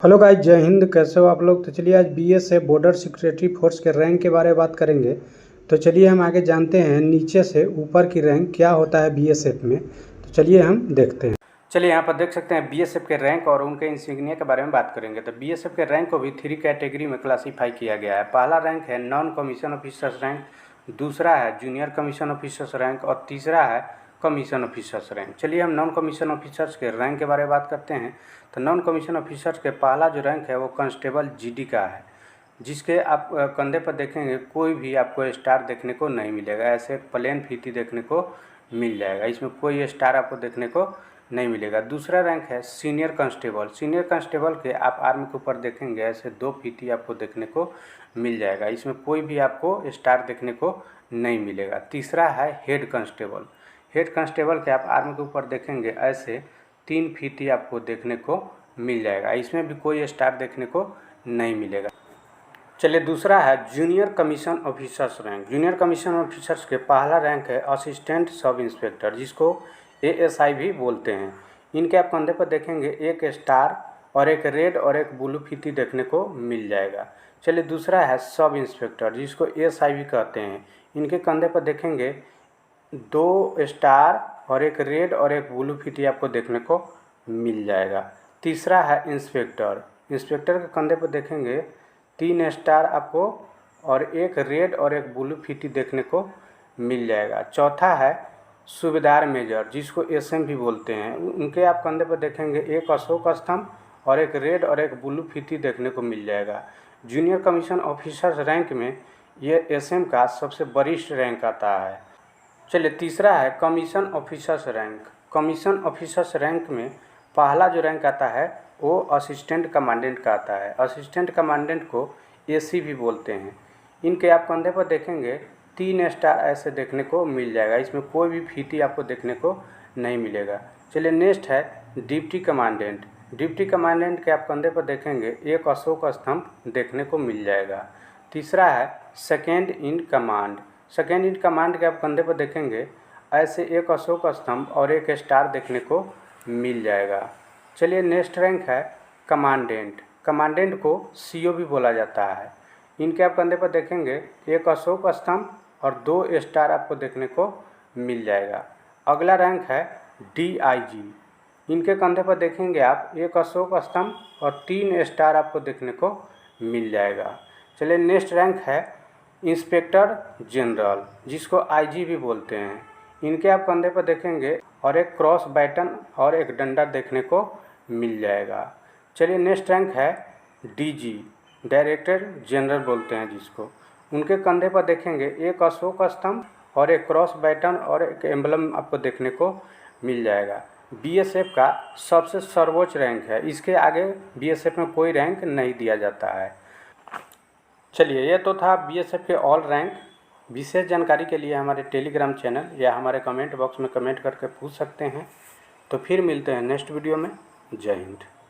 Hello guys, जय हिंद। कैसे हो आप लोग। तो चलिए आज बीएसएफ बॉर्डर सिक्योरिटी फोर्स के रैंक के बारे में बात करेंगे। तो चलिए हम आगे जानते हैं नीचे से ऊपर की रैंक क्या होता है बीएसएफ में। तो चलिए हम देखते हैं। चलिए यहाँ पर देख सकते हैं बीएसएफ के रैंक और उनके इंसिग्निया के बारे में बात करेंगे। तो बीएसएफ के रैंक को भी 3 कैटेगरी में क्लासीफाई किया गया है। पहला रैंक है नॉन कमीशन ऑफिसर्स रैंक, दूसरा है जूनियर कमीशन ऑफिसर्स रैंक और तीसरा है कमीशन ऑफिसर्स रैंक। चलिए हम नॉन कमीशन ऑफिसर्स के रैंक के बारे में बात करते हैं। तो नॉन कमीशन ऑफिसर्स के पहला जो रैंक है वो कांस्टेबल जीडी का है, जिसके आप कंधे पर देखेंगे कोई भी आपको स्टार देखने को नहीं मिलेगा। ऐसे प्लेन फीती देखने को मिल जाएगा, इसमें कोई स्टार आपको देखने को नहीं मिलेगा। दूसरा रैंक है सीनियर कांस्टेबल। सीनियर कांस्टेबल के आप आर्म के ऊपर देखेंगे ऐसे 2 फीती आपको देखने को मिल जाएगा, इसमें कोई भी आपको स्टार देखने को नहीं मिलेगा। तीसरा है हेड कांस्टेबल। हेड कांस्टेबल के आप आर्म के ऊपर देखेंगे ऐसे 3 फीती आपको देखने को मिल जाएगा, इसमें भी कोई स्टार देखने को नहीं मिलेगा। चलिए दूसरा है junior commission officers rank. Junior commission officers के पहला रैंक है असिस्टेंट सब इंस्पेक्टर, जिसको एएसआई भी बोलते हैं। इनके आप कंधे पर देखेंगे एक स्टार और एक रेड और एक ब्लू फीती देखने को मिल जाएगा। चलिए दूसरा है सब इंस्पेक्टर, जिसको एएसआई भी कहते हैं। इनके कंधे पर देखेंगे 2 स्टार और एक रेड और एक ब्लू फीती आपको देखने को मिल जाएगा। तीसरा है इंस्पेक्टर। इंस्पेक्टर के कंधे पर देखेंगे 3 स्टार आपको और एक रेड और एक ब्लू फीती देखने को मिल जाएगा। चौथा है सूबेदार मेजर, जिसको एसएम भी बोलते हैं। उनके आप कंधे पर देखेंगे एक अशोक स्तंभ और एक रेड और एक ब्लू फीती देखने को मिल जाएगा। जूनियर कमीशन ऑफिसर्स रैंक में ये एसएम का सबसे वरिष्ठ रैंक आता है। चलिए तीसरा है commission officers rank. Commission officers rank में पहला जो रैंक आता है वो असिस्टेंट कमांडेंट का आता है। असिस्टेंट कमांडेंट को एसी भी बोलते हैं। इनके आप कंधे पर देखेंगे 3 स्टार ऐसे देखने को मिल जाएगा, इसमें कोई भी फीती आपको देखने को नहीं मिलेगा। चलिए नेक्स्ट है डिप्टी कमांडेंट। डिप्टी कमांडेंट के आप कंधे पर देखेंगे एक अशोक स्तंभ देखने को मिल जाएगा। तीसरा है second in command. Second in command के आप कंधे पर देखेंगे ऐसे एक अशोक स्तंभ और एक स्टार देखने को मिल जाएगा। चलिए नेक्स्ट रैंक है कमांडेंट। कमांडेंट को सीओ भी बोला जाता है। इनके आप कंधे पर देखेंगे एक अशोक स्तंभ और 2 स्टार आपको देखने को मिल जाएगा। अगला रैंक है डीआईजी। इनके कंधे पर देखेंगे आप एक अशोक स्तंभ और 3 स्टार आपको देखने को मिल जाएगा। चलिए नेक्स्ट रैंक है इंस्पेक्टर जनरल, जिसको आईजी भी बोलते हैं। इनके आप कंधे पर देखेंगे और एक क्रॉस बैटन और एक डंडा देखने को मिल जाएगा। चलिए नेक्स्ट रैंक है डीजी, डायरेक्टर जनरल बोलते हैं जिसको। उनके कंधे पर देखेंगे एक अशोक स्तंभ और एक क्रॉस बैटन और एक एम्बलम आपको देखने को मिल जाएगा। बीएसएफ का सबसे सर्वोच्च रैंक है, इसके आगे बीएसएफ में कोई रैंक नहीं दिया जाता है। चलिए ये तो था बीएसएफ के ऑल रैंक। विशेष जानकारी के लिए हमारे टेलीग्राम चैनल या हमारे कमेंट बॉक्स में कमेंट करके पूछ सकते हैं। तो फिर मिलते हैं नेक्स्ट वीडियो में। जय हिंद।